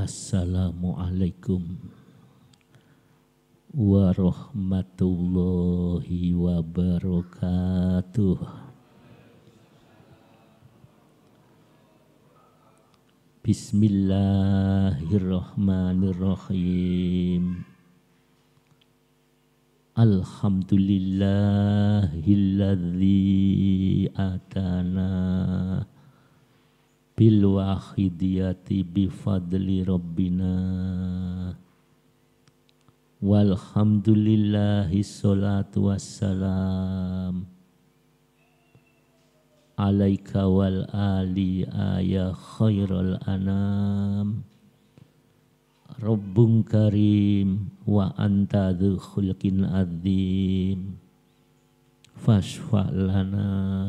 Assalamualaikum warahmatullahi wabarakatuh. Bismillahirrahmanirrahim. Alhamdulillahilladzi atana bil wahidiyati bifadli rabbina walhamdulillahi sholatu wassalam alaika wal ali ya khairul anam rabbun karim wa anta dzu khulqin adzim fasfa'lana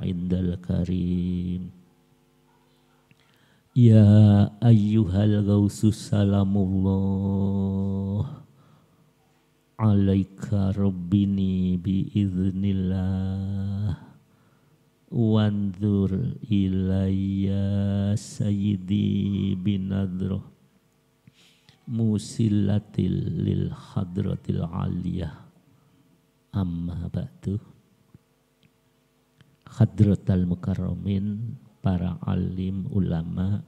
indal karim ya ayyuhal ghausus salamullah alaika rabbini biiznillah wanzur ilayya sayyidi binadroh musillatil lil hadratil aliyah. Amma ba'du. Hadratal mukarramin, para alim ulama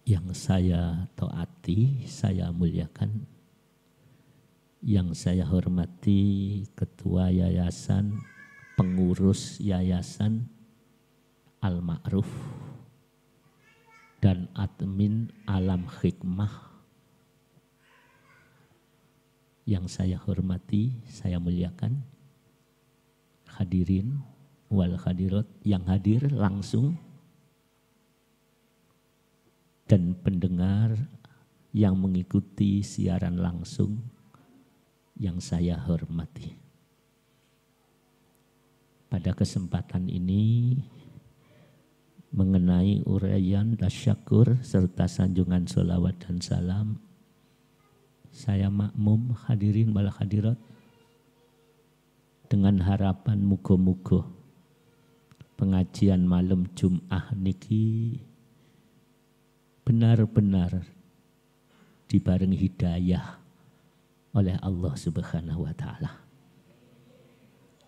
yang saya taati, saya muliakan, yang saya hormati ketua yayasan, pengurus yayasan Al-Ma'ruf dan admin Alam Hikmah. Yang saya hormati, saya muliakan, hadirin wal hadirat yang hadir langsung dan pendengar yang mengikuti siaran langsung yang saya hormati. Pada kesempatan ini mengenai uraian tasyakur serta sanjungan sholawat dan salam, saya makmum hadirin wal hadirat dengan harapan muga-muga pengajian malam Jum'ah niki benar-benar dibarengi hidayah oleh Allah Subhanahu wa taala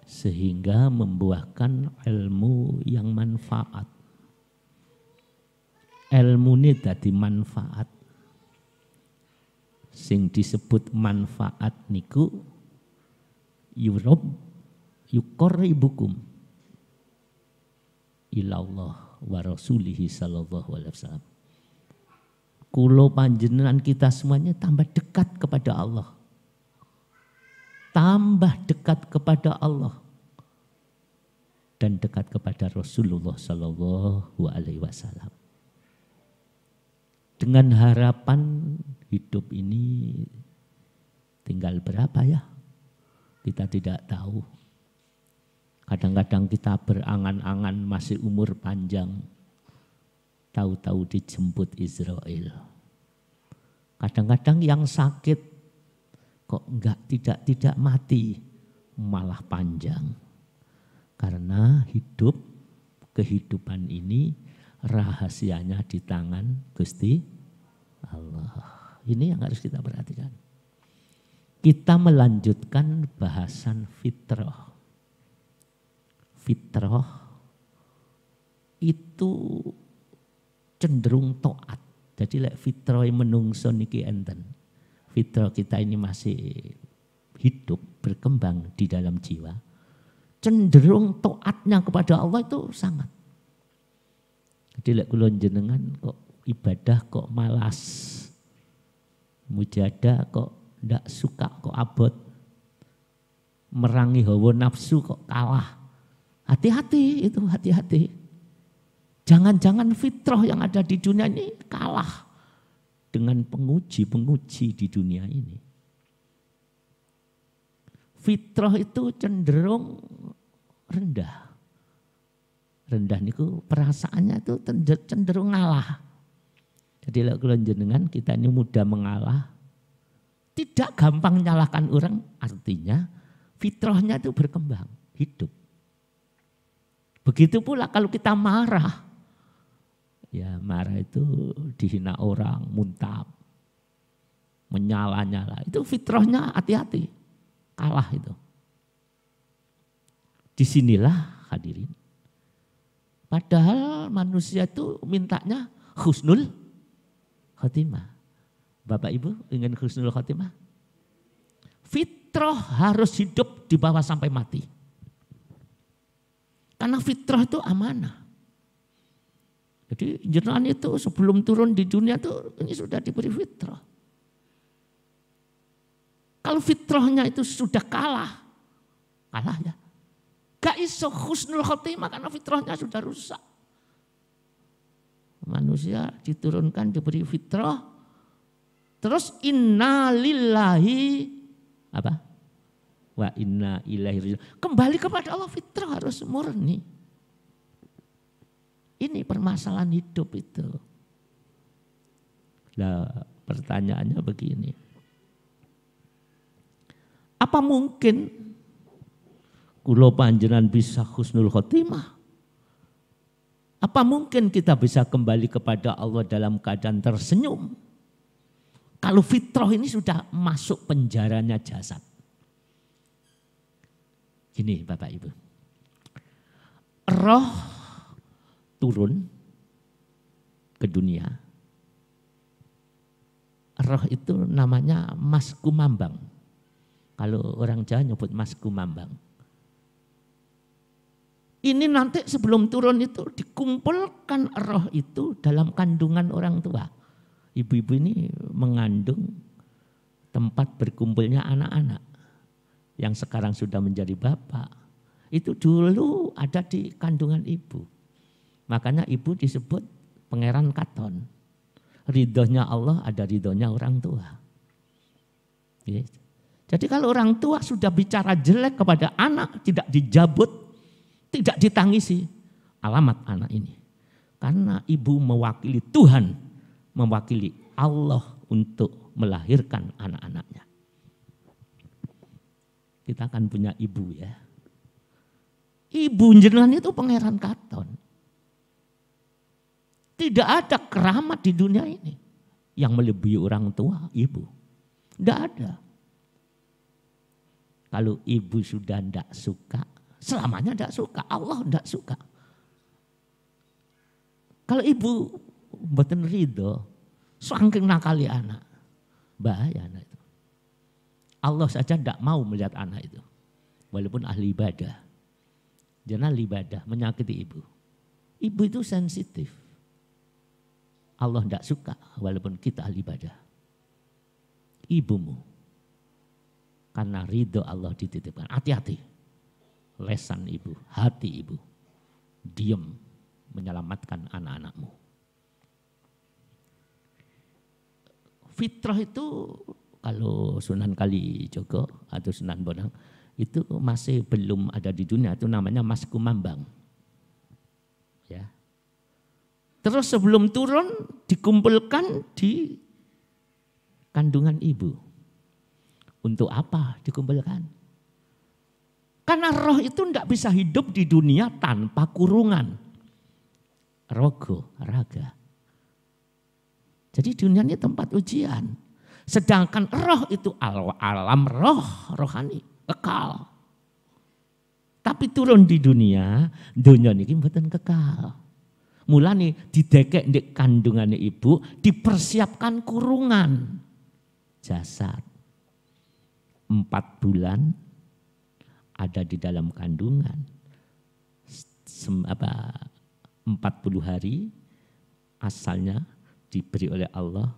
sehingga membuahkan ilmu yang manfaat. Ilmu ini dadi manfaat. Sing disebut manfaat niku yuqarribukum ilallah wa rasulihi sallallahu alaihi wasallam. Kulo panjenengan kita semuanya tambah dekat kepada Allah. Tambah dekat kepada Allah dan dekat kepada Rasulullah sallallahu alaihi wasallam. Dengan harapan hidup ini tinggal berapa ya? Kita tidak tahu. Kadang-kadang kita berangan-angan masih umur panjang. Tahu-tahu dijemput Israel. Kadang-kadang yang sakit kok tidak mati, malah panjang. Karena kehidupan ini rahasianya di tangan Gusti Allah. Ini yang harus kita perhatikan. Kita melanjutkan bahasan fitrah. Fitrah itu cenderung taat. Jadi fitrah menungso niki enten. Fitrah kita ini masih hidup, berkembang di dalam jiwa. Cenderung taatnya kepada Allah itu sangat. Jadi kula jenengan kok ibadah kok malas. Mujadah kok ndak suka, kok abot. Merangi hawa nafsu kok kalah. Hati-hati itu, hati-hati. Jangan-jangan fitrah yang ada di dunia ini kalah dengan penguji-penguji di dunia ini. Fitrah itu cenderung rendah. Rendah niku perasaannya itu cenderung ngalah. Jadi kalau jenengan kita ini mudah mengalah, tidak gampang menyalahkan orang, artinya fitrahnya itu berkembang, hidup. Begitu pula kalau kita marah, Ya marah itu dihina orang, muntah, menyala-nyala. Itu fitrahnya hati-hati, kalah itu. Disinilah hadirin. Padahal manusia itu mintanya husnul khotimah. Bapak Ibu ingin husnul khotimah? Fitrah harus hidup di bawah sampai mati. Karena fitrah itu amanah. Jadi jenengan itu sebelum turun di dunia itu ini sudah diberi fitrah. Kalau fitrahnya itu sudah kalah ya. Gak iso husnul khotimah karena fitrahnya sudah rusak. Manusia diturunkan diberi fitrah. Terus inna lillahi apa? Wa inna ilaihi raji'un. Kembali kepada Allah, fitrah harus murni. Ini permasalahan hidup itu. Nah, pertanyaannya begini. Apa mungkin kula panjenengan bisa husnul khotimah? Apa mungkin kita bisa kembali kepada Allah dalam keadaan tersenyum? Kalau fitrah ini sudah masuk penjaranya jasad. Gini Bapak Ibu. Roh turun ke dunia. Roh itu namanya Mas Kumambang. Kalau orang Jawa nyebut Mas Kumambang. Ini nanti sebelum turun itu dikumpulkan roh itu dalam kandungan orang tua. Ibu-ibu ini mengandung tempat berkumpulnya anak-anak yang sekarang sudah menjadi bapak. Itu dulu ada di kandungan ibu. Makanya ibu disebut pangeran katon. Ridhonya Allah ada ridhonya orang tua. Jadi kalau orang tua sudah bicara jelek kepada anak, tidak dijabut, tidak ditangisi, alamat anak ini. Karena ibu mewakili Tuhan, mewakili Allah untuk melahirkan anak-anaknya. Kita akan punya ibu ya. Ibu jenengan itu pangeran katon. Tidak ada keramat di dunia ini yang melebihi orang tua, ibu. Tidak ada. Kalau ibu sudah tidak suka, selamanya tidak suka, Allah tidak suka. Kalau ibu mboten ridho, saking nakali anak, bahaya anak itu. Allah saja tidak mau melihat anak itu, walaupun ahli ibadah. Jangan ahli ibadah menyakiti ibu. Ibu itu sensitif. Allah tidak suka walaupun kita ahli ibadah. Ibumu, karena ridho Allah dititipkan. Hati-hati, lesan ibu, hati ibu, diam menyelamatkan anak-anakmu. Fitrah itu kalau Sunan Kalijogo atau Sunan Bonang itu masih belum ada di dunia, itu namanya Mas Kumambang. Ya. Terus sebelum turun dikumpulkan di kandungan ibu. Untuk apa dikumpulkan? Karena roh itu tidak bisa hidup di dunia tanpa kurungan. Rogo, raga. Jadi dunia ini tempat ujian. Sedangkan roh itu alam roh, rohani, kekal. Tapi turun di dunia ini mboten kekal. Mulane didekek di kandungan ibu, dipersiapkan kurungan jasad. 4 bulan ada di dalam kandungan. 40 hari asalnya diberi oleh Allah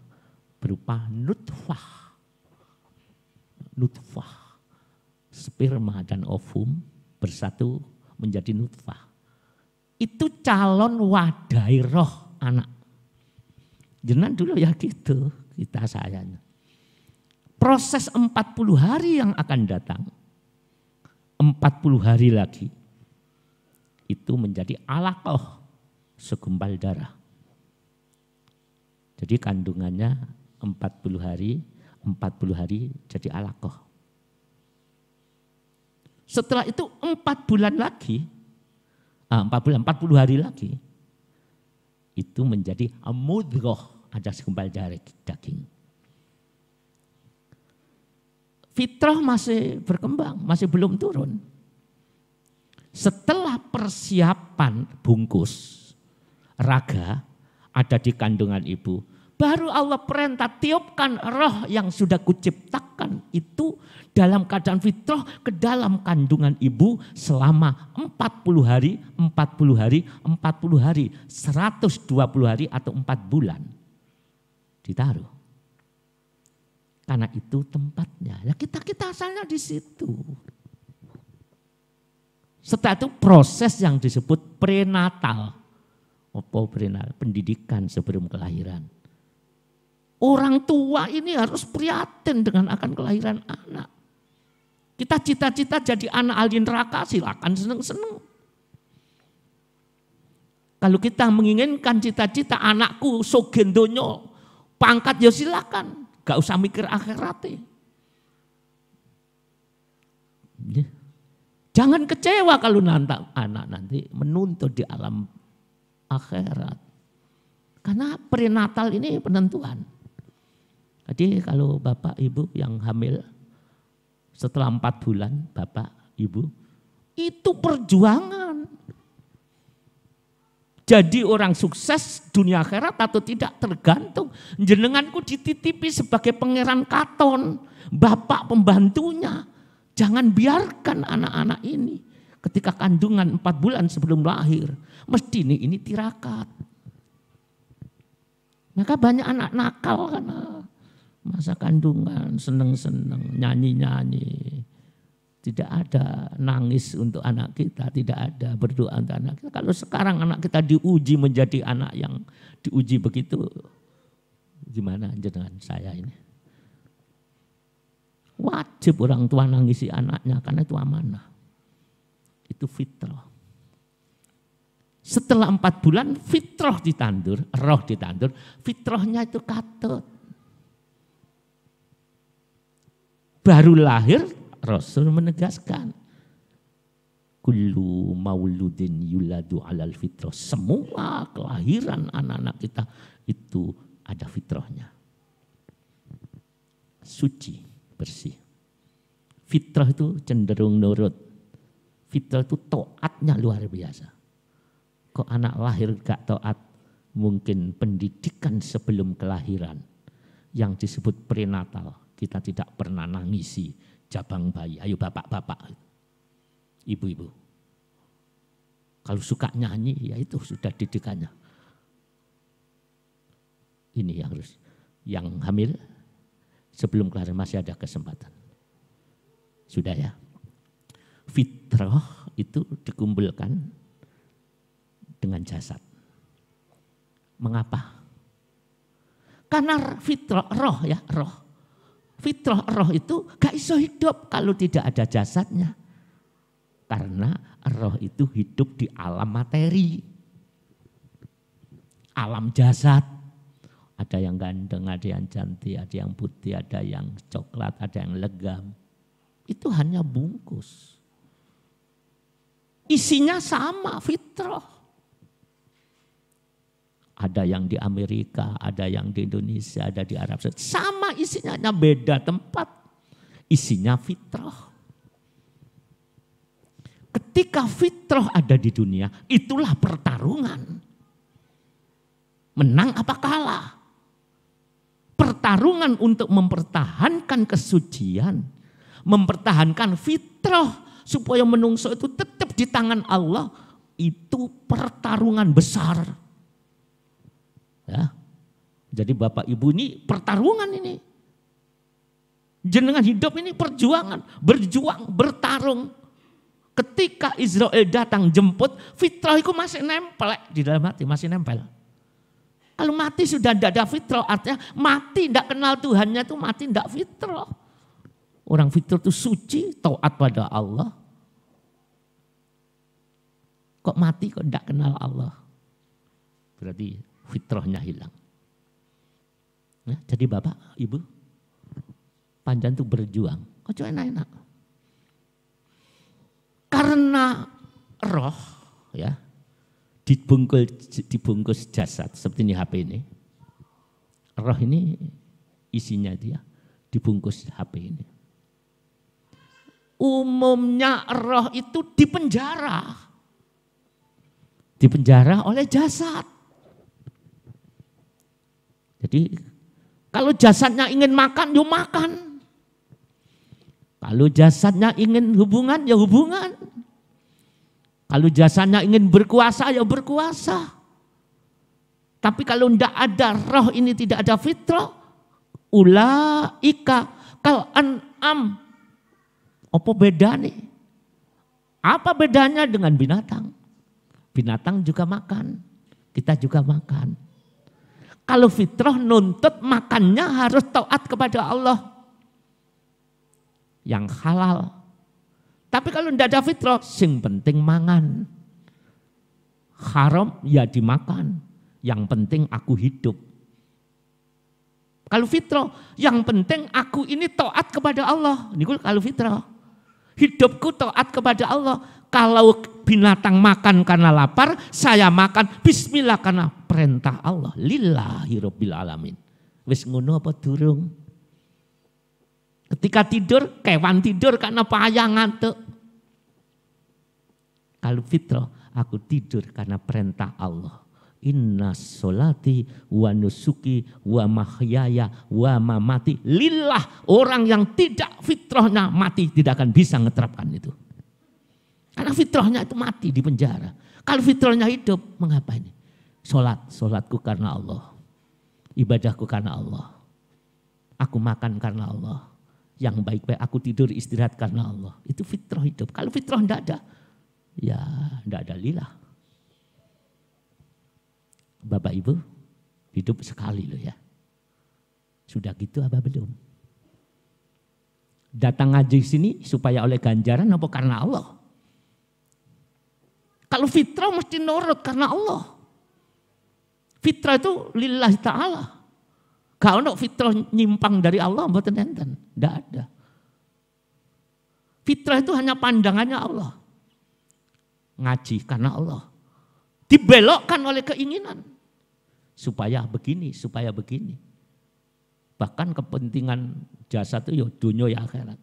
berupa nutfah. Nutfah. Sperma dan ovum bersatu menjadi nutfah. Itu calon wadai roh anak. Jenengan dulu ya gitu, kita sayang. Proses 40 hari yang akan datang, 40 hari lagi, itu menjadi alaqah, segumpal darah. Jadi kandungannya 40 hari jadi alaqah. Setelah itu 4 bulan lagi, 40 hari lagi, itu menjadi mudghah, ada segumpal daging. Fitrah masih berkembang, masih belum turun. Setelah persiapan bungkus raga ada di kandungan ibu, baru Allah perintah tiupkan roh yang sudah kuciptakan itu dalam keadaan fitrah ke dalam kandungan ibu selama 40 hari, 40 hari, 40 hari, 120 hari atau 4 bulan ditaruh. Karena itu tempatnya. Ya kita asalnya di situ. Setelah itu proses yang disebut prenatal. Apa prenatal? Pendidikan sebelum kelahiran. Orang tua ini harus prihatin dengan akan kelahiran anak. Kita cita-cita jadi anak ahli neraka, silakan seneng-seneng. Kalau kita menginginkan cita-cita anakku sogen donya, pangkat ya silakan. Gak usah mikir akhiratnya. Jangan kecewa kalau anak nanti menuntut di alam akhirat. Karena prenatal ini penentuan. Jadi kalau bapak ibu yang hamil setelah 4 bulan bapak ibu itu perjuangan. Jadi orang sukses dunia akhirat atau tidak tergantung. Jenenganku dititipi sebagai pangeran Katon, bapak pembantunya. Jangan biarkan anak-anak ini ketika kandungan 4 bulan sebelum lahir. Mesti ini tirakat. Maka banyak anak nakal karena masa kandungan, seneng-seneng, nyanyi-nyanyi. Tidak ada nangis untuk anak kita, tidak ada berdoa untuk anak kita. Kalau sekarang anak kita diuji menjadi anak yang diuji begitu, gimana dengan saya ini? Wajib orang tua nangisi anaknya karena itu amanah. Itu fitrah. Setelah 4 bulan fitrah ditandur, roh ditandur, fitrahnya itu katut. Baru lahir Rasul menegaskan, kullu mauludin yuladu alal fitrah. Semua kelahiran anak-anak kita itu ada fitrahnya. Suci, bersih. Fitrah itu cenderung nurut. Fitrah itu taatnya luar biasa. Kok anak lahir gak taat? Mungkin pendidikan sebelum kelahiran yang disebut prenatal. Kita tidak pernah nangisi jabang bayi. Ayo bapak-bapak, ibu-ibu. Kalau suka nyanyi ya itu sudah didikannya. Ini yang harus. Yang hamil sebelum kelahiran masih ada kesempatan. Sudah ya. Fitrah itu dikumpulkan dengan jasad. Mengapa? Karena fitrah roh ya, roh. Fitrah roh itu gak iso hidup kalau tidak ada jasadnya. Karena roh itu hidup di alam materi. Alam jasad. Ada yang ganteng, ada yang cantik, ada yang putih, ada yang coklat, ada yang legam. Itu hanya bungkus. Isinya sama, fitrah. Ada yang di Amerika, ada yang di Indonesia, ada di Arab Saudi. Sama isinya, hanya beda tempat. Isinya fitrah. Ketika fitrah ada di dunia, itulah pertarungan. Menang apa kalah? Pertarungan untuk mempertahankan kesucian. Mempertahankan fitrah supaya menungso itu tetap di tangan Allah. Itu pertarungan besar. Ya. Jadi bapak ibu ini pertarungan ini. Jenengan hidup ini perjuangan, berjuang, bertarung. Ketika Israel datang jemput, fitrah itu masih nempel di dalam hati, masih nempel. Kalau mati sudah tidak ada fitrah, artinya mati tidak kenal Tuhannya itu mati tidak fitrah. Orang fitrah itu suci, taat pada Allah. Kok mati kok tidak kenal Allah? Berarti fitrahnya hilang. Ya, jadi bapak, ibu, panjang itu berjuang. Kok enak-enak? Karena roh, ya, dibungkus jasad seperti ini HP ini. Roh ini isinya dia dibungkus HP ini. Umumnya roh itu dipenjara. Dipenjara oleh jasad. Jadi kalau jasadnya ingin makan, ya makan. Kalau jasadnya ingin hubungan, ya hubungan. Kalau jasadnya ingin berkuasa, ya berkuasa. Tapi kalau tidak ada roh ini, tidak ada fitrah, ulaika kal an'am. Apa bedanya? Apa bedanya dengan binatang? Binatang juga makan, kita juga makan. Kalau fitrah nuntut makannya harus taat kepada Allah yang halal. Tapi kalau tidak ada fitrah, sing penting mangan. Haram ya dimakan, yang penting aku hidup. Kalau fitrah, yang penting aku ini taat kepada Allah. Ini kalau fitrah. Hidupku taat kepada Allah. Kalau binatang makan karena lapar, saya makan bismillah karena perintah Allah. Lillahi rabbil alamin. Wis ngono apa durung? Ketika tidur, kewan tidur karena payah ngantuk. Kalau fitrah, aku tidur karena perintah Allah. Inna sholati wa nusuki wa mahyaya wa mamati lillah. Orang yang tidak fitrahnya mati tidak akan bisa ngeterapkan itu. Karena fitrahnya itu mati di penjara. Kalau fitrahnya hidup, mengapa ini? Sholatku karena Allah. Ibadahku karena Allah. Aku makan karena Allah. Yang baik-baik aku tidur istirahat karena Allah. Itu fitrah hidup. Kalau fitrah tidak ada, ya tidak ada lillah. Bapak Ibu hidup sekali loh ya. Sudah gitu apa belum? Datang ngaji sini supaya oleh ganjaran apa karena Allah? Kalau fitrah mesti nurut karena Allah. Fitrah itu lillahi ta'ala. Kalau fitrah nyimpang dari Allah, mboten enten, tidak ada. Fitrah itu hanya pandangannya Allah. Ngaji karena Allah. Dibelokkan oleh keinginan. Supaya begini, supaya begini. Bahkan kepentingan jasa itu ya dunia ya akhirat.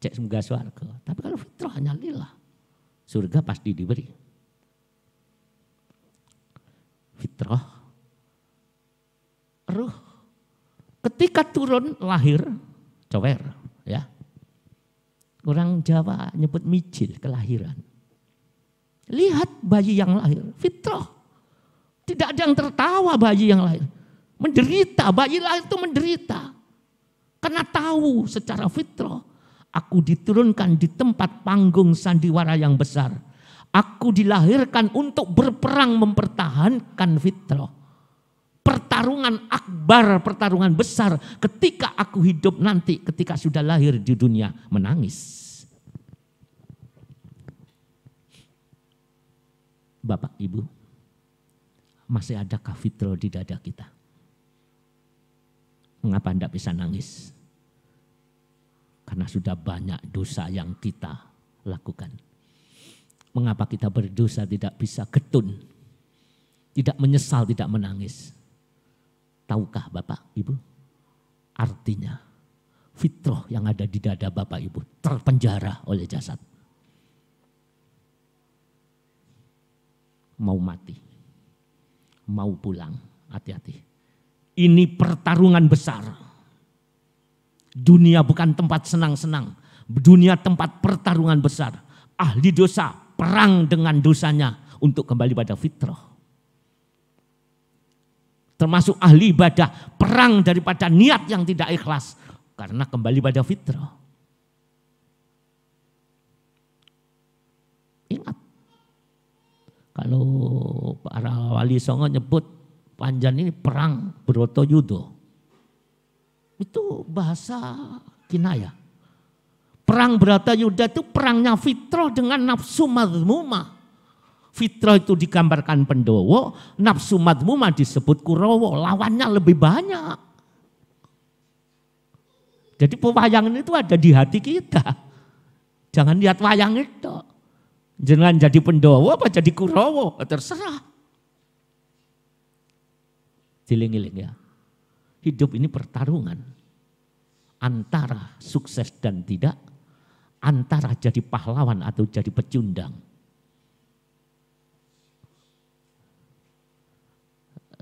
Cek semoga surga. Tapi kalau fitrah hanya lillah. Surga pasti diberi. Fitrah. Ruh ketika turun lahir cower ya. Orang Jawa nyebut mijil kelahiran. Lihat bayi yang lahir, fitrah. Tidak ada yang tertawa bayi yang lahir. Menderita, bayi lahir itu menderita. Karena tahu secara fitrah, aku diturunkan di tempat panggung sandiwara yang besar. Aku dilahirkan untuk berperang mempertahankan fitrah. Pertarungan akbar, pertarungan besar ketika aku hidup nanti, ketika sudah lahir di dunia, menangis. Bapak, Ibu, masih adakah fitrah di dada kita? Mengapa tidak bisa nangis? Karena sudah banyak dosa yang kita lakukan. Mengapa kita berdosa tidak bisa getun? Tidak menyesal, tidak menangis. Tahukah Bapak Ibu? Artinya fitrah yang ada di dada Bapak Ibu terpenjara oleh jasad. Mau mati, mau pulang, hati-hati. Ini pertarungan besar. Dunia bukan tempat senang-senang. Dunia tempat pertarungan besar. Ahli dosa perang dengan dosanya untuk kembali pada fitrah. Termasuk ahli ibadah, perang daripada niat yang tidak ikhlas. Karena kembali pada fitrah. Ingat. Kalau para wali songo nyebut Panjan ini perang Bratayuda. Itu bahasa kinayah. Perang Bratayuda itu perangnya fitrah dengan nafsu madhmumah. Fitrah itu digambarkan Pandhawa, nafsu madhmumah disebut Kurawa, lawannya lebih banyak. Jadi pewayangan itu ada di hati kita. Jangan lihat wayang itu. Jangan jadi Pendowo apa jadi Kurawa, terserah. Diling-iling ya. Hidup ini pertarungan antara sukses dan tidak, antara jadi pahlawan atau jadi pecundang.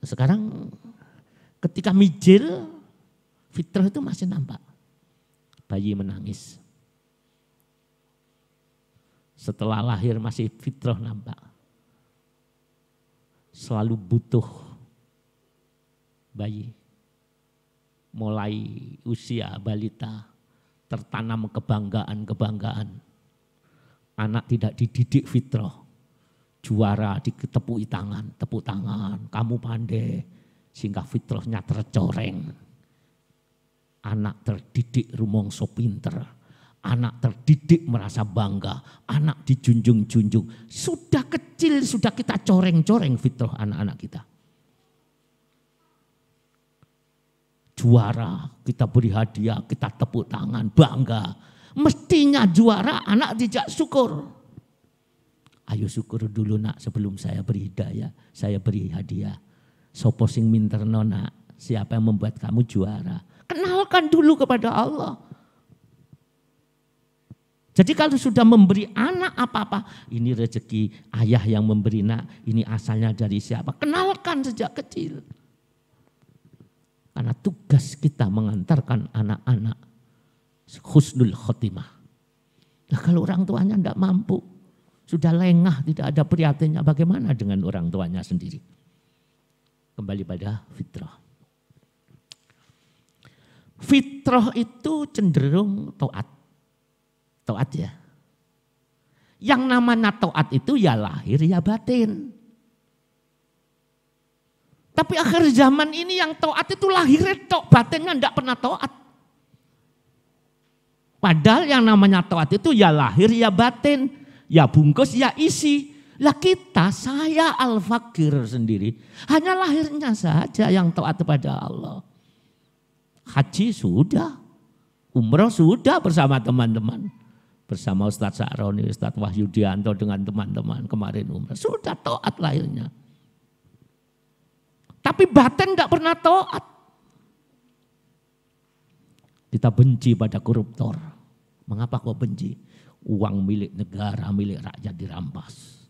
Sekarang ketika mijil, fitrah itu masih nampak. Bayi menangis. Setelah lahir masih fitrah nampak. Selalu butuh bayi. Mulai usia balita tertanam kebanggaan-kebanggaan. Anak tidak dididik fitrah. Juara ditepuk tangan, tepuk tangan, kamu pandai. Sehingga fitrahnya tercoreng. Anak terdidik rumangsa pinter. Anak terdidik merasa bangga. Anak dijunjung-junjung. Sudah kecil, sudah kita coreng-coreng fitrah anak-anak kita. Juara, kita beri hadiah, kita tepuk tangan, bangga. Mestinya juara, anak dijak syukur. Ayo syukur dulu nak sebelum saya beri hidayah, saya beri hadiah. Sopo sing minterno nak, siapa yang membuat kamu juara? Kenalkan dulu kepada Allah. Jadi kalau sudah memberi anak apa-apa, ini rezeki ayah yang memberi nak, ini asalnya dari siapa? Kenalkan sejak kecil. Karena tugas kita mengantarkan anak-anak husnul khotimah. Nah kalau orang tuanya tidak mampu, sudah lengah, tidak ada prihatinnya, bagaimana dengan orang tuanya sendiri? Kembali pada fitrah. Fitrah itu cenderung taat. Taat ya. Yang namanya taat itu ya lahir ya batin. Tapi akhir zaman ini yang taat itu lahirnya tok, batinnya tidak pernah taat. Padahal yang namanya taat itu ya lahir ya batin, ya bungkus ya isi. Lah kita, saya al-fakir sendiri, hanya lahirnya saja yang taat kepada Allah. Haji sudah, umroh sudah bersama teman-teman. Bersama Ustadz Sa'roni, Ustadz Wahyudianto dengan teman-teman kemarin umroh. Sudah taat lahirnya. Tapi batin tidak pernah taat. Kita benci pada koruptor. Mengapa kok benci? Uang milik negara, milik rakyat dirampas.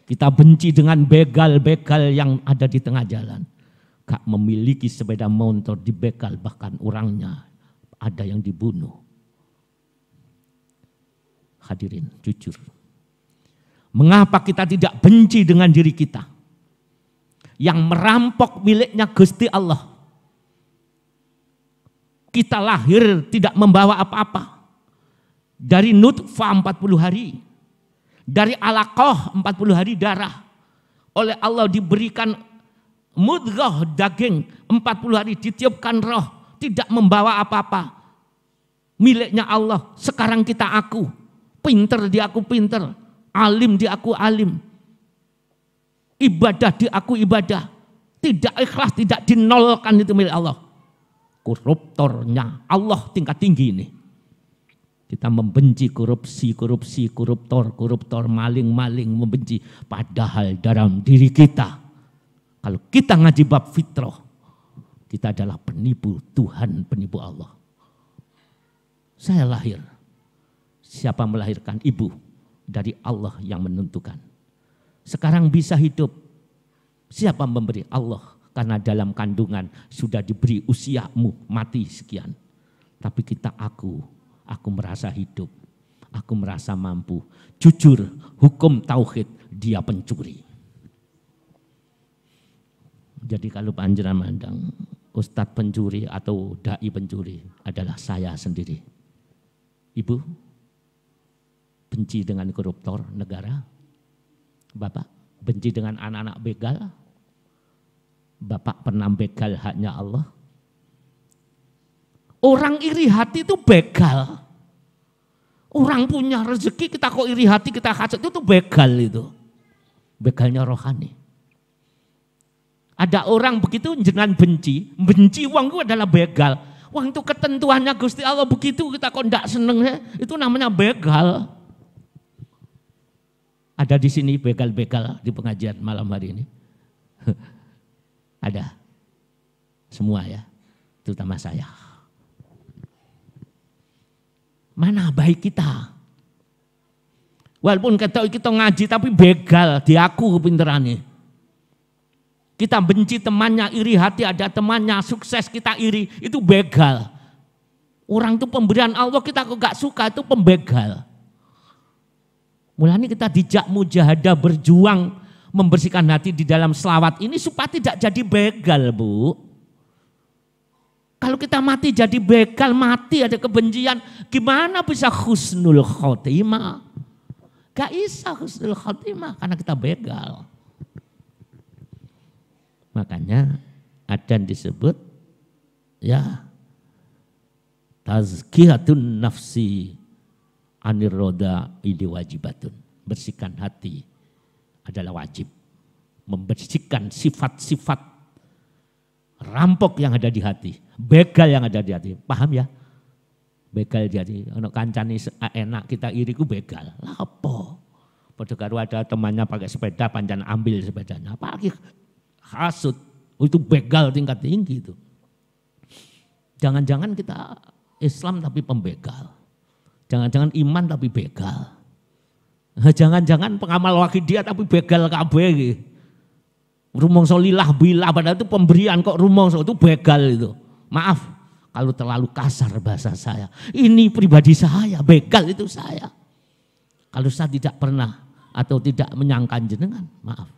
Kita benci dengan begal-begal yang ada di tengah jalan. Gak memiliki sepeda motor dibegal, bahkan orangnya ada yang dibunuh. Hadirin, jujur. Mengapa kita tidak benci dengan diri kita? Yang merampok miliknya Gusti Allah. Kita lahir tidak membawa apa-apa. Dari nutfah 40 hari. Dari alaqah 40 hari darah. Oleh Allah diberikan mudghah daging 40 hari ditiupkan roh. Tidak membawa apa-apa. Miliknya Allah. Sekarang kita aku. Pinter di aku pinter. Alim di aku alim. Ibadah di aku ibadah. Tidak ikhlas, tidak dinolkan itu milik Allah. Koruptornya Allah tingkat tinggi ini. Kita membenci korupsi, koruptor, maling, membenci. Padahal dalam diri kita, kalau kita ngaji bab fitrah, kita adalah penipu Tuhan, penipu Allah. Saya lahir. Siapa melahirkan? Ibu. Dari Allah yang menentukan. Sekarang bisa hidup. Siapa memberi? Allah. Karena dalam kandungan sudah diberi usiamu mati sekian. Tapi kita aku merasa hidup. Aku merasa mampu. Jujur, hukum tauhid, dia pencuri. Jadi kalau panjenengan mandang ustadz pencuri atau dai pencuri adalah saya sendiri. Ibu benci dengan koruptor negara. Bapak benci dengan anak-anak begal. Bapak pernah begal haknya Allah. Orang iri hati itu begal. Orang punya rezeki kita kok iri hati, kita hasad itu begal itu. Begalnya rohani. Ada orang begitu jangan benci uang itu adalah begal. Uang itu ketentuannya Gusti Allah begitu kita kok tidak seneng, itu namanya begal. Ada di sini begal-begal di pengajian malam hari ini? Ada. Semua ya, terutama saya. Mana baik kita? Walaupun kita ngaji tapi begal, diaku kepinterannya. Kita benci temannya, iri hati ada temannya, sukses kita iri, itu begal. Orang itu pemberian Allah kita kok gak suka, itu pembegal. Mulanya kita dijak mujahadah berjuang membersihkan hati di dalam selawat ini supaya tidak jadi begal, Bu. Kalau kita mati jadi begal, mati ada kebencian, gimana bisa husnul khotimah? Gak bisa husnul khotimah karena kita begal. Makanya adzan disebut ya tazkiyatun nafsi anir roda ini wajibatun. Bersihkan hati adalah wajib. Membersihkan sifat-sifat rampok yang ada di hati. Begal yang ada di hati. Paham ya? Begal jadi. Ono kancani enak kita iri ku begal. Lah apa? Padha karo ada temannya pakai sepeda pancen ambil sepedanya. Apalagi hasud. Itu begal tingkat tinggi itu. Jangan-jangan kita Islam tapi pembegal. Jangan-jangan iman tapi begal. Jangan-jangan pengamal wakidah tapi begal kabeh. Rumongso lilah bilah padahal itu pemberian kok rumongso itu begal itu. Maaf kalau terlalu kasar bahasa saya. Ini pribadi saya, begal itu saya. Kalau saya tidak pernah atau tidak menyangka jenengan, maaf.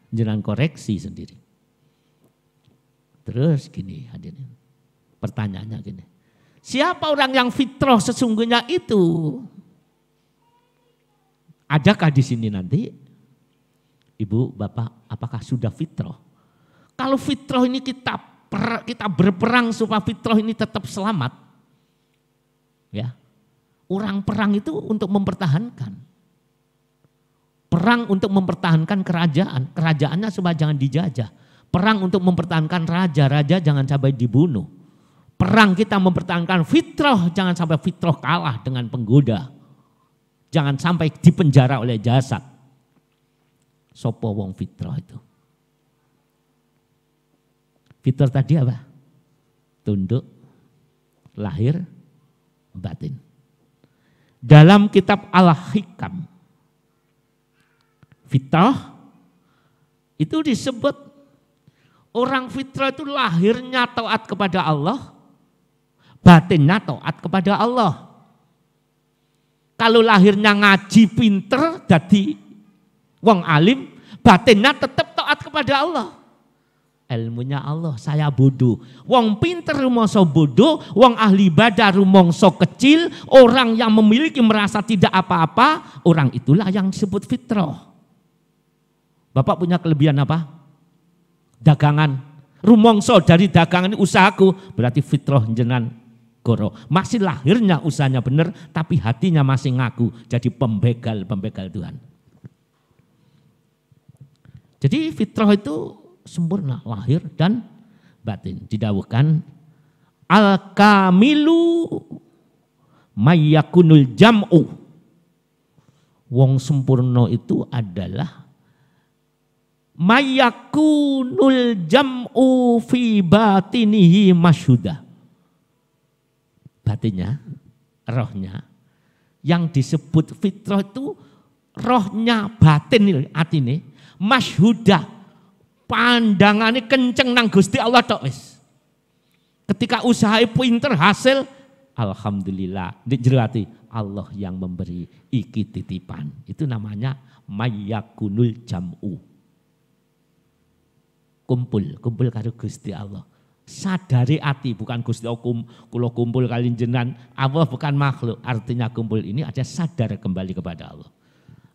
Jenengan koreksi sendiri. Terus gini hadirin. Pertanyaannya gini. Siapa orang yang fitrah sesungguhnya itu? Adakah di sini nanti? Ibu, Bapak, apakah sudah fitrah? Kalau fitrah ini kita berperang supaya fitrah ini tetap selamat. Ya. Orang perang itu untuk mempertahankan. Perang untuk mempertahankan kerajaan. Kerajaannya supaya jangan dijajah. Perang untuk mempertahankan raja. Raja jangan sampai dibunuh. Perang kita mempertahankan fitrah. Jangan sampai fitrah kalah dengan penggoda. Jangan sampai dipenjara oleh jasad. Sopo wong fitrah itu. Fitrah tadi apa? Tunduk, lahir, batin. Dalam kitab Al-Hikam, fitrah itu disebut orang fitrah itu lahirnya taat kepada Allah, batinnya taat kepada Allah. Kalau lahirnya ngaji pinter, jadi wong alim, batinnya tetap taat kepada Allah. Ilmunya Allah, saya bodoh. Wong pinter rumongso bodoh, wong ahli ibadah rumongso kecil, orang yang memiliki merasa tidak apa-apa, orang itulah yang disebut fitrah. Bapak punya kelebihan apa? Dagangan. Rumongso dari dagangan ini usahaku, berarti fitrah jenengan goro. Masih lahirnya usahanya benar, tapi hatinya masih ngaku jadi pembegal Tuhan. Jadi fitrah itu sempurna, lahir dan batin. Didawuhkan al-kamilu mayyakunul jam'u. Wong sempurna itu adalah mayyakunul jam'u fi batinihi masyhudah. Batinnya, rohnya. Yang disebut fitrah itu rohnya batin atine masyhudah. Pandangannya kenceng nang Gusti Allah tok wis. Ketika usaha pinter hasil, alhamdulillah. Dijerati Allah yang memberi iki titipan. Itu namanya mayyakunul jam'u. Kumpul karo Gusti Allah. Sadari ati bukan Gusti Allah kula kumpul kali jenengan. Allah bukan makhluk. Artinya kumpul ini ada sadar kembali kepada Allah.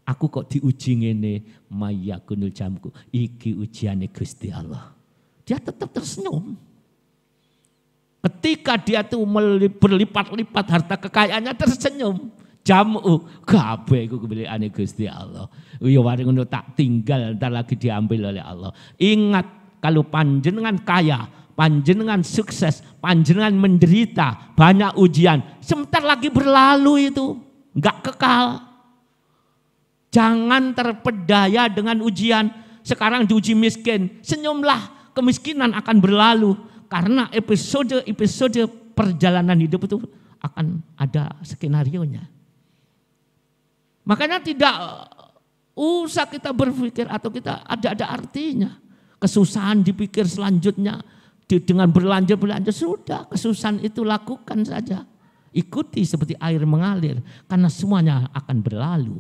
Aku kok diuji ngene mayyakunul jamku. Iki ujiane Gusti Allah. Dia tetap tersenyum. Ketika dia tuh berlipat-lipat harta kekayaannya tersenyum. Jamu kabeh iku kebeliane Gusti Allah. Ya mari ngono tak tinggal entar lagi diambil oleh Allah. Ingat kalau panjenengan kaya, panjenengan sukses, panjenengan menderita, banyak ujian, sebentar lagi berlalu itu, enggak kekal. Jangan terpedaya dengan ujian. Sekarang diuji miskin, senyumlah, kemiskinan akan berlalu. Karena episode perjalanan hidup itu akan ada skenarionya. Makanya tidak usah kita berpikir atau kita ada artinya. Kesusahan dipikir selanjutnya dengan berlanjut sudah, kesusahan itu lakukan saja. Ikuti seperti air mengalir karena semuanya akan berlalu.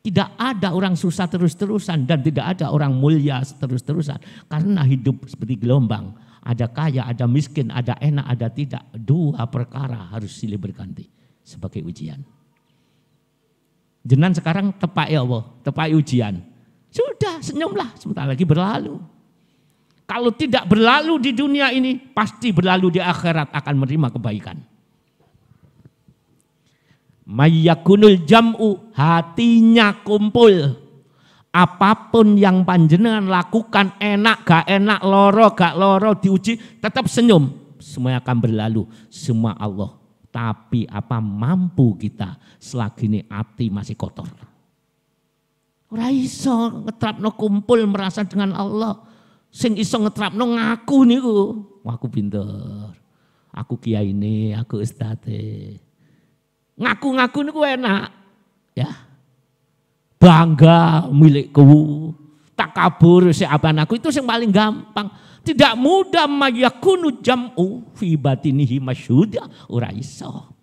Tidak ada orang susah terus-terusan dan tidak ada orang mulia terus-terusan. Karena hidup seperti gelombang. Ada kaya, ada miskin, ada enak, ada tidak. Dua perkara harus silih berganti sebagai ujian. Jenengan sekarang tepak ya Allah, tepak ujian. Sudah senyumlah, sebentar lagi berlalu. Kalau tidak berlalu di dunia ini, pasti berlalu di akhirat akan menerima kebaikan. Mayyakunul jam'u, hatinya kumpul. Apapun yang panjenengan lakukan, enak gak enak, loro gak loro, diuji, tetap senyum. Semuanya akan berlalu, semua Allah. Tapi apa mampu kita selagi ini hati masih kotor. Ora iso ngetrapno kumpul merasa dengan Allah. Sing iso ngetrapno ngaku niku. Aku pinter. Aku kiai ini, aku ustadz. Ngaku-ngaku niku enak. Ya. Bangga milikku. Takabur siapan aku itu yang paling gampang. Tidak mudah mayakunu jam'u fi batinihi masyhuda ora iso.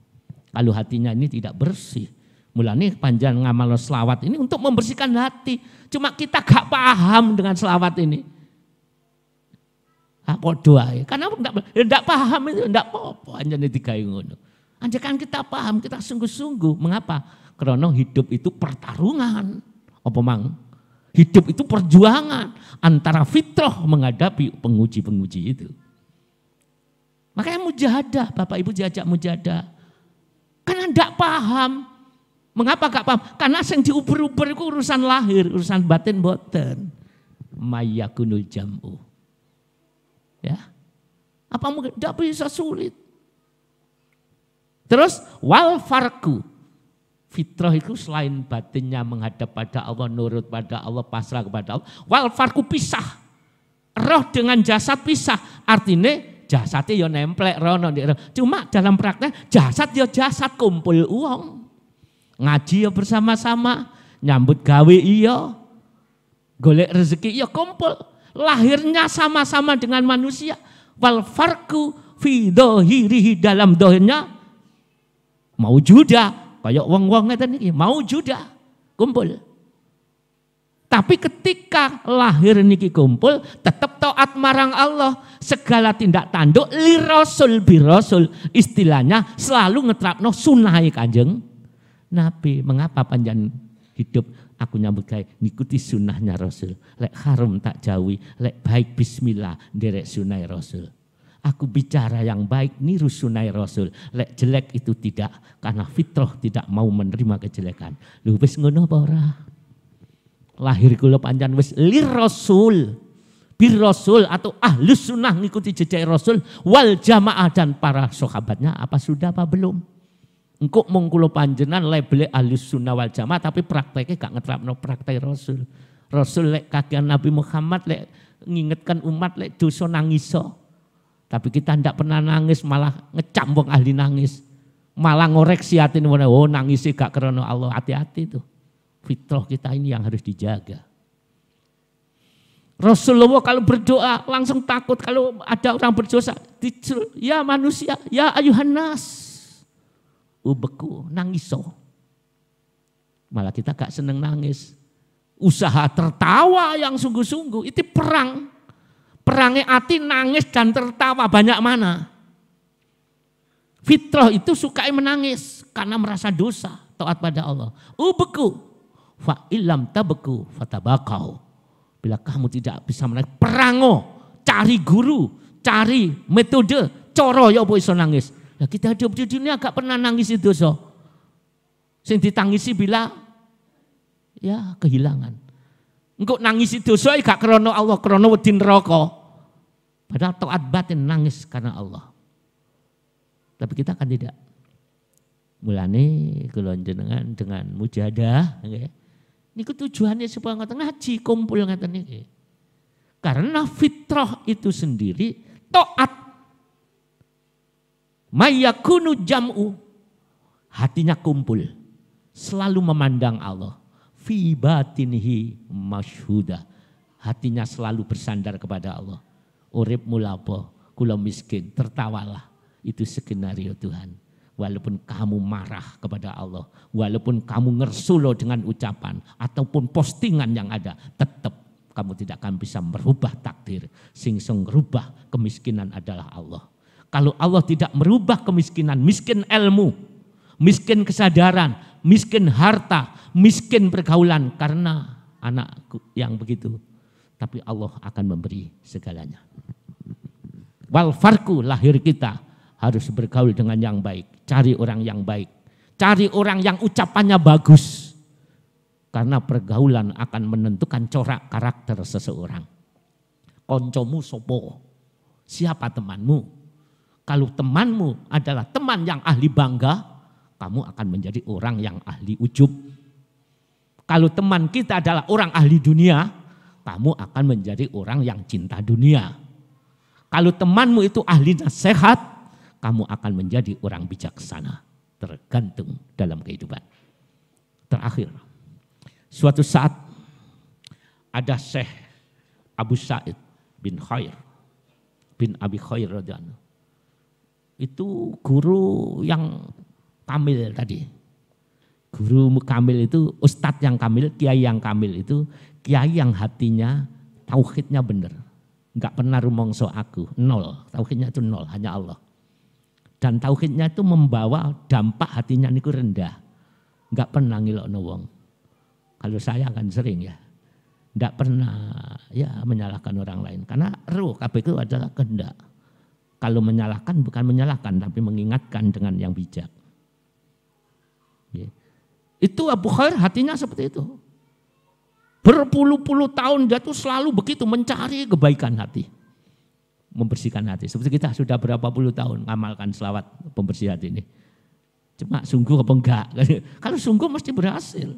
Kalau hatinya ini tidak bersih. Mulane panjang ngamal selawat ini untuk membersihkan hati. Cuma kita gak paham dengan selawat ini. Podo ae. Karena enggak paham itu enggak apa-apa anjane digawe ngono. Anjakan kita paham, kita sungguh-sungguh. Mengapa? Karena hidup itu pertarungan. Apa mang? Hidup itu perjuangan antara fitrah menghadapi penguji-penguji itu. Makanya mujahadah, Bapak Ibu diajak mujahadah. Karena enggak paham. Mengapa enggak paham? Karena yang diuber-uber itu urusan lahir, urusan batin boten. Mayyakunul jam'u. Ya. Apa mungkin enggak bisa sulit. Terus wal farku. Fitrah itu selain batinnya menghadap pada Allah, nurut pada Allah, pasrah kepada Allah. Wal farku pisah. Roh dengan jasad pisah. Artinya jasadnya ya nemplek rono. Cuma dalam praktek jasad ya jasad kumpul uang. Ngaji ya bersama-sama. Nyambut gawe iya. Golek rezeki ya kumpul. Lahirnya sama-sama dengan manusia. Wal farku fi dohirihi dalam dohirnya. Maujudah. Kayak wong-wong ngeten iki maujudah kumpul. Tapi ketika lahir niki kumpul tetap taat marang Allah, segala tindak tanduk li rasul bi rasul, istilahnya selalu ngetrapno sunahe Kanjeng Nabi. Mengapa panjang hidup aku nyambut gawe ngikuti sunahnya Rasul. Lek haram tak jauhi, lek baik bismillah nderek sunah Rasul. Aku bicara yang baik niru sunai Rasul. Lek jelek itu tidak. Karena fitrah tidak mau menerima kejelekan. Lu wis ngono apa ora? Lahir kula panjang wis lir Rasul. Bir Rasul atau ahlus sunnah ngikuti jejak Rasul. Wal jamaah dan para sahabatnya. Apa sudah apa belum? Engkau mung kula panjenengan label ahlus sunnah wal jamaah. Tapi prakteknya gak ngeterapno praktek Rasul. Rasul lek kagian Nabi Muhammad lek ngingetkan umat lek dosa nangiso. Tapi kita tidak pernah nangis, malah ngecam wong ahli nangis. Malah ngoreksi hati, oh nangis gak karena Allah, hati-hati itu. Fitrah kita ini yang harus dijaga. Rasulullah kalau berdoa langsung takut kalau ada orang berdosa. Ya manusia, ya ayuhan nas. Ubeku, nangiso. Malah kita gak seneng nangis. Usaha tertawa yang sungguh-sungguh, itu perang. Perangnya hati nangis dan tertawa banyak mana. Fitrah itu suka menangis karena merasa dosa, taat pada Allah. Ubeku fa illam tabeku fatabakau. Bila kamu tidak bisa menangis, perango, cari guru, cari metode, coro ya apa iso nangis. Nah, kita hidup di dunia gak pernah nangis itu dosa. Sing ditangisi bila ya kehilangan. Engkau nangis itu dosa gak krana Allah, krana wedi neraka. Padahal taat batin nangis karena Allah. Tapi kita kan tidak. Mulane kula jenengan dengan mujahadah nggih. Niku tujuannya supaya ngoten ngaji kumpul ngoten niki. Karena fitrah itu sendiri taat. Mayakunu jam'u. Hatinya kumpul. Selalu memandang Allah. Fi batinihi masyhuda. Hatinya selalu bersandar kepada Allah. Urip mulapo, kula miskin, tertawalah. Itu skenario Tuhan. Walaupun kamu marah kepada Allah, walaupun kamu ngersulo dengan ucapan ataupun postingan yang ada, tetap kamu tidak akan bisa merubah takdir. Sing ngerubah kemiskinan adalah Allah. Kalau Allah tidak merubah kemiskinan, miskin ilmu, miskin kesadaran, miskin harta, miskin pergaulan karena anakku yang begitu. Tapi Allah akan memberi segalanya. Wal farku, lahir kita harus bergaul dengan yang baik. Cari orang yang baik. Cari orang yang ucapannya bagus. Karena pergaulan akan menentukan corak karakter seseorang. Koncomu sopo? Siapa temanmu? Kalau temanmu adalah teman yang ahli bangga, kamu akan menjadi orang yang ahli ujub. Kalau teman kita adalah orang ahli dunia, kamu akan menjadi orang yang cinta dunia. Kalau temanmu itu ahli nasihat, kamu akan menjadi orang bijaksana. Tergantung dalam kehidupan. Terakhir, suatu saat ada Syekh Abu Sa'id bin Khair, bin Abi Khair radhiyallahu. Itu guru yang kamil tadi. Guru kamil itu, ustadz yang kamil, kiai yang kamil itu, kiai yang hatinya tauhidnya benar. Enggak pernah rumongso aku, nol. Tauhidnya itu nol, hanya Allah. Dan tauhidnya itu membawa dampak hatinya niku rendah. Enggak pernah ngilokno wong. Kalau saya akan sering ya. Enggak pernah ya menyalahkan orang lain. Karena roh kabeh itu adalah kehendak. Kalau menyalahkan bukan menyalahkan tapi mengingatkan dengan yang bijak. Ya. Itu Abu Khair hatinya seperti itu. Berpuluh-puluh tahun dia tuh selalu begitu mencari kebaikan hati. Membersihkan hati. Seperti kita sudah berapa puluh tahun ngamalkan selawat pembersih hati ini. Cuma sungguh apa enggak? Kalau sungguh mesti berhasil.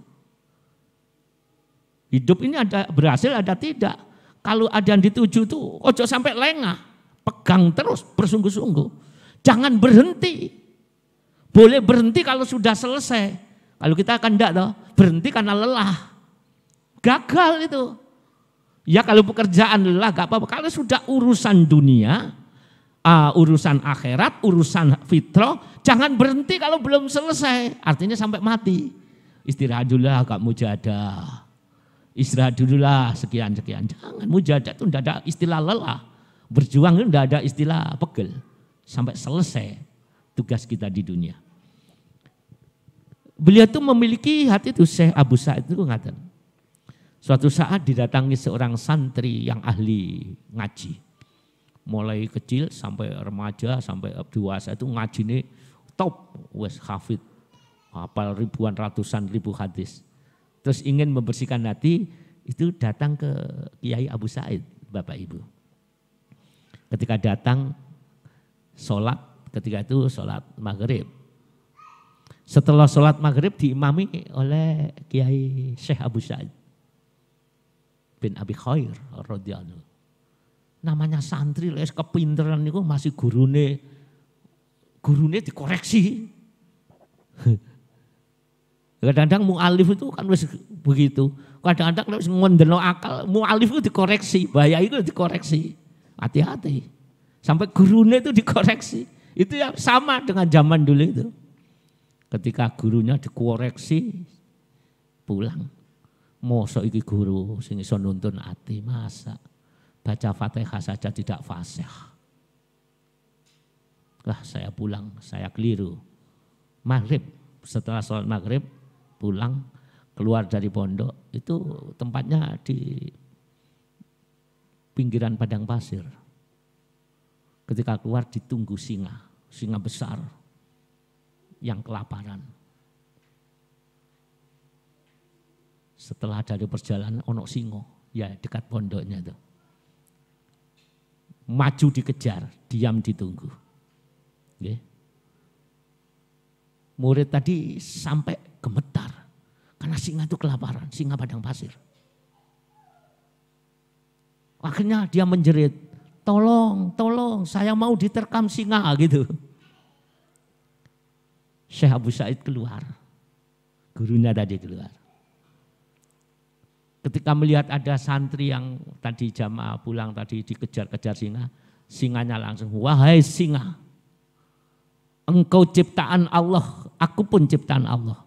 Hidup ini ada berhasil ada tidak. Kalau ada yang dituju tuh ojo sampai lengah. Pegang terus bersungguh-sungguh. Jangan berhenti. Boleh berhenti kalau sudah selesai. Kalau kita akan enggak toh, berhenti karena lelah. Gagal itu. Ya kalau pekerjaan lelah gak apa-apa. Kalau sudah urusan dunia, urusan akhirat, urusan fitrah, jangan berhenti kalau belum selesai. Artinya sampai mati. Istirahat dulu lah gak mujahadah. Istirahat dulu lah sekian-sekian. Jangan mujahadah itu tidak ada istilah lelah. Berjuang itu tidak ada istilah pegel. Sampai selesai tugas kita di dunia. Beliau itu memiliki hati itu, Syekh Abu Sa'id itu mengatakan. Suatu saat didatangi seorang santri yang ahli ngaji. Mulai kecil sampai remaja, sampai dewasa itu ngaji ini top. Wes hafid, hafal ribuan ratusan ribu hadis. Terus ingin membersihkan hati, itu datang ke Kiai Abu Sa'id, Bapak Ibu. Ketika datang sholat, ketika itu sholat maghrib. Setelah sholat maghrib diimami oleh Kiai Syekh Abu Sa'id bin Abi Khair radhiyallahu. Namanya santri les kepinteran niku masih gurune dikoreksi. Kadang-kadang mu'alif itu kan wis begitu. Kadang-kadang wis ngondelno akal, mu'alif itu dikoreksi, bahaya itu dikoreksi. Hati-hati. Sampai gurune itu dikoreksi. Itu ya sama dengan zaman dulu itu. Ketika gurunya dikoreksi, pulang. Mosok iki guru sing iso nuntun ati, masa baca Fatihah saja tidak fasih. Lah saya pulang, saya keliru. Maghrib, setelah sholat maghrib pulang keluar dari pondok itu tempatnya di pinggiran padang pasir. Ketika keluar ditunggu singa besar yang kelaparan. Setelah dari perjalanan ono singo, ya dekat pondoknya tuh. Maju dikejar, diam ditunggu. Okay. Murid tadi sampai gemetar. Karena singa itu kelaparan, singa padang pasir. Akhirnya dia menjerit, tolong, tolong, saya mau diterkam singa gitu. Syekh Abu Said keluar, gurunya tadi keluar. Ketika melihat ada santri yang tadi jamaah pulang tadi dikejar-kejar singa, singanya langsung, wahai singa, engkau ciptaan Allah, aku pun ciptaan Allah.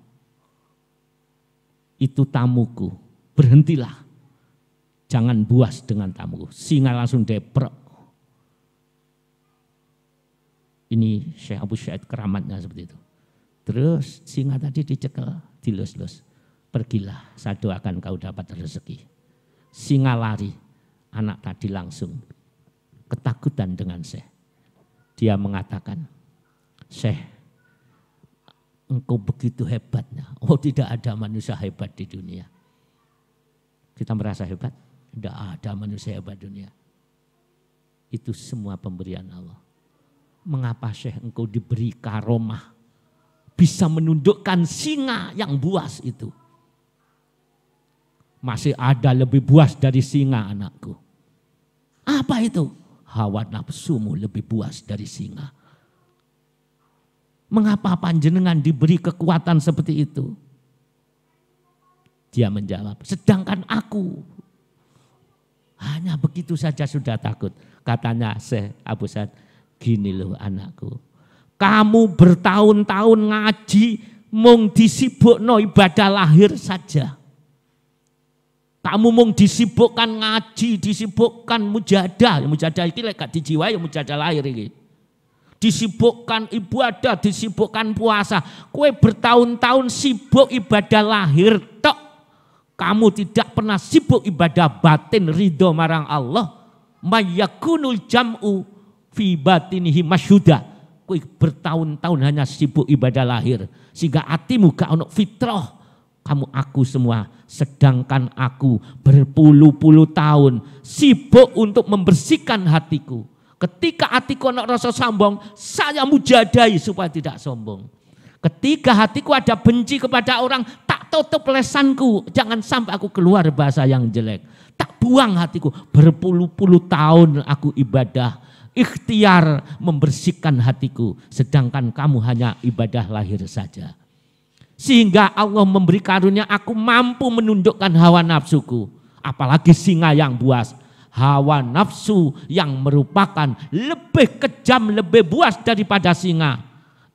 Itu tamuku, berhentilah. Jangan buas dengan tamuku. Singa langsung deprok. Ini Syekh Abu Said keramatnya seperti itu. Terus singa tadi dicekel, dilus-lus. Pergilah, saya doakan kau dapat rezeki. Singa lari, anak tadi langsung ketakutan dengan Syekh. Dia mengatakan, Syekh, engkau begitu hebatnya. Oh, tidak ada manusia hebat di dunia. Kita merasa hebat? Tidak ada manusia hebat di dunia. Itu semua pemberian Allah. Mengapa Syekh engkau diberi karomah? Bisa menundukkan singa yang buas itu. Masih ada lebih buas dari singa anakku. Apa itu? Hawa nafsumu lebih buas dari singa. Mengapa panjenengan diberi kekuatan seperti itu? Dia menjawab, sedangkan aku hanya begitu saja sudah takut. Katanya Syekh Abu Said, gini loh anakku. Kamu bertahun-tahun ngaji, mung disibukno ibadah lahir saja. Kamu mung disibukkan ngaji, disibukkan mujahadah. Mujahadah iki lek gak dijiwai ya mujahadah lahir iki. Disibukkan ibadah, disibukkan puasa. Kue bertahun-tahun sibuk ibadah lahir tok. Kamu tidak pernah sibuk ibadah batin ridho marang Allah. Mayyakunul jam'u fi batinihi masyhuda. Kue bertahun-tahun hanya sibuk ibadah lahir. Sehingga hatimu gak ono fitrah. Kamu aku semua. Sedangkan aku berpuluh-puluh tahun sibuk untuk membersihkan hatiku. Ketika hatiku ono rasa sombong, saya mujadai supaya tidak sombong. Ketika hatiku ada benci kepada orang, tak tutup lesanku. Jangan sampai aku keluar bahasa yang jelek. Tak buang hatiku. Berpuluh-puluh tahun aku ibadah. Ikhtiar membersihkan hatiku. Sedangkan kamu hanya ibadah lahir saja. Sehingga Allah memberi karunia aku mampu menundukkan hawa nafsuku. Apalagi singa yang buas. Hawa nafsu yang merupakan lebih kejam, lebih buas daripada singa.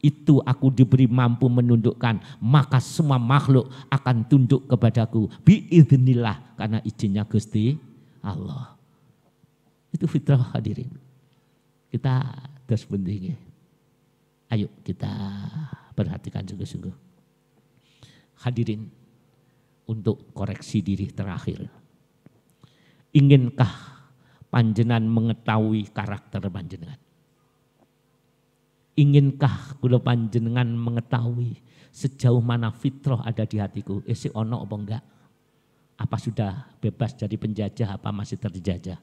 Itu aku diberi mampu menundukkan. Maka semua makhluk akan tunduk kepadaku. Biiznillah, karena izinnya Gusti Allah. Itu fitrah hadirin. Kita terus pentingnya. Ayo kita perhatikan sungguh-sungguh. Hadirin, untuk koreksi diri terakhir. Inginkah panjenengan mengetahui karakter panjenengan? Inginkah kula panjenengan mengetahui sejauh mana fitrah ada di hatiku? Isi ono apa enggak? Apa sudah bebas dari penjajah, apa masih terjajah?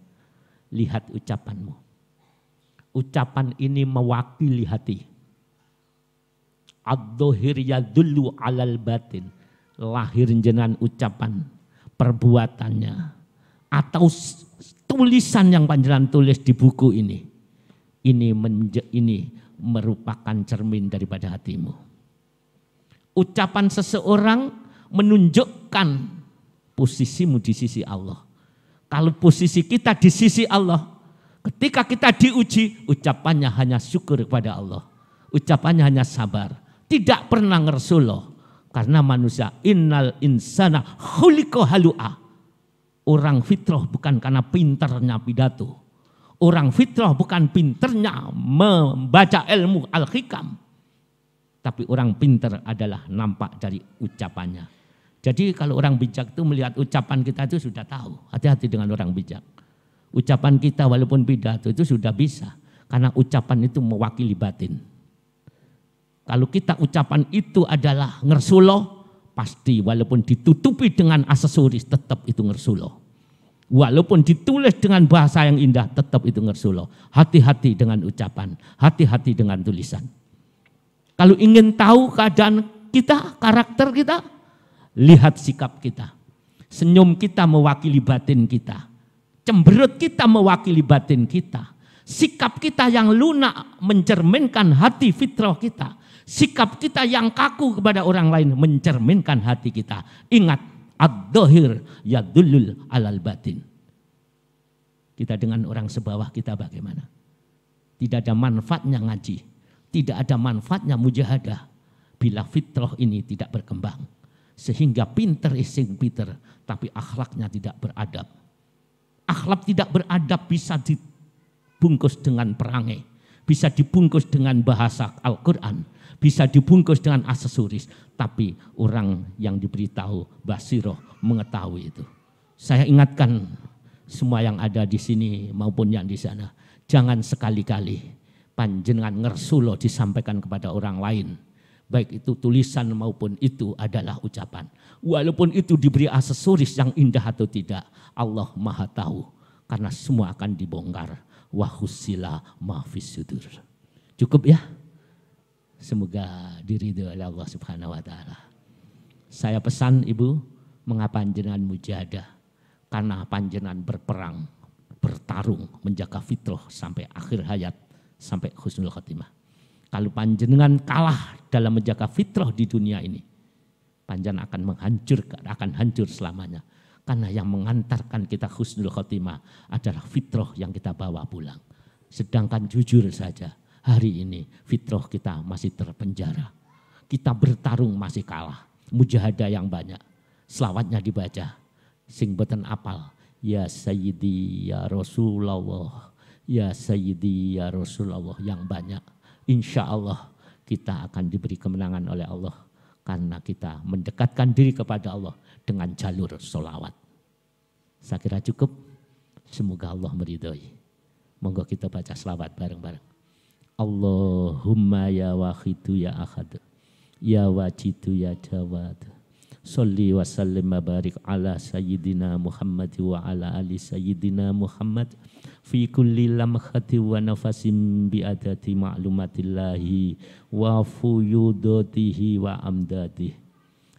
Lihat ucapanmu. Ucapan ini mewakili hati. Ad-dhahir yadullu alal batin. Lahir jenengan ucapan, perbuatannya. Atau tulisan yang panjenengan tulis di buku ini. Ini merupakan cermin daripada hatimu. Ucapan seseorang menunjukkan posisimu di sisi Allah. Kalau posisi kita di sisi Allah, ketika kita diuji, ucapannya hanya syukur kepada Allah. Ucapannya hanya sabar. Tidak pernah ngersuloh. Karena manusia, innal insana khuliqa halu'a. Orang fitrah bukan karena pinternya pidato. Orang fitrah bukan pinternya membaca ilmu al-hikam. Tapi orang pinter adalah nampak dari ucapannya. Jadi kalau orang bijak itu melihat ucapan kita itu sudah tahu. Hati-hati dengan orang bijak. Ucapan kita walaupun pidato itu sudah bisa. Karena ucapan itu mewakili batin. Kalau kita ucapan itu adalah ngersuloh, pasti walaupun ditutupi dengan aksesoris tetap itu ngersuloh. Walaupun ditulis dengan bahasa yang indah tetap itu ngersuloh. Hati-hati dengan ucapan, hati-hati dengan tulisan. Kalau ingin tahu keadaan kita, karakter kita, lihat sikap kita. Senyum kita mewakili batin kita. Cemberut kita mewakili batin kita. Sikap kita yang lunak mencerminkan hati fitrah kita. Sikap kita yang kaku kepada orang lain mencerminkan hati kita. Ingat, ad-dhahir yadullul alal batin. Kita dengan orang sebawah kita bagaimana? Tidak ada manfaatnya ngaji. Tidak ada manfaatnya mujahadah. Bila fitrah ini tidak berkembang. Sehingga pinter ising pinter. Tapi akhlaknya tidak beradab. Akhlak tidak beradab bisa dibungkus dengan perangai. Bisa dibungkus dengan bahasa Al-Quran. Bisa dibungkus dengan aksesoris. Tapi orang yang diberitahu basiroh mengetahui itu. Saya ingatkan semua yang ada di sini maupun yang di sana. Jangan sekali-kali panjenengan ngersulo disampaikan kepada orang lain. Baik itu tulisan maupun itu adalah ucapan. Walaupun itu diberi aksesoris yang indah atau tidak. Allah maha tahu. Karena semua akan dibongkar. Wa husila ma fis sudur. Cukup ya? Semoga diridhoi oleh Allah Subhanahu wa taala. Saya pesan Ibu, mengapa panjenengan mujahadah? Karena panjenengan berperang, bertarung, menjaga fitrah sampai akhir hayat, sampai husnul khotimah. Kalau panjenengan kalah dalam menjaga fitrah di dunia ini, panjenengan akan hancur selamanya. Karena yang mengantarkan kita husnul khotimah adalah fitrah yang kita bawa pulang. Sedangkan jujur saja, hari ini fitrah kita masih terpenjara. Kita bertarung masih kalah. Mujahadah yang banyak. Selawatnya dibaca. Sing boten apal. Ya Sayyidi ya Rasulullah. Ya Sayyidi ya Rasulullah yang banyak. Insya Allah kita akan diberi kemenangan oleh Allah. Karena kita mendekatkan diri kepada Allah dengan jalur sholawat. Saya kira cukup. Semoga Allah meridhoi. Monggo kita baca sholawat bareng-bareng. Allahumma ya wahidu ya ahad. Ya wajidu ya jawad. Sholli wa sallim wa barik ala sayyidina Muhammad wa ala ali sayyidina Muhammad. Fi kulli lamhati wa nafasim bi adati ma'lumatillahi wa fuyudatihi wa amdadihi.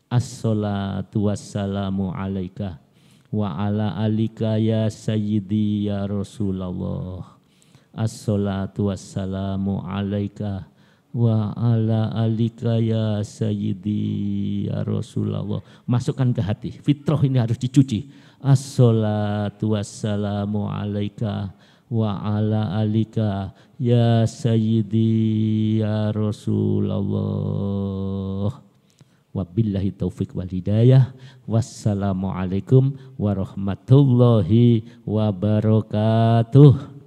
Assalatu wassalamu alaika wa ala alika ya sayyidi ya Rasulullah. Assalatu wassalamu alaika wa ala alika ya sayyidi ya Rasulullah. Masukkan ke hati, fitrah ini harus dicuci. Assalatu wassalamu alaika wa ala alika ya sayyidi ya Rasulullah. Wabillahi taufiq wal hidayah. Wassalamualaikum warahmatullahi wabarakatuh.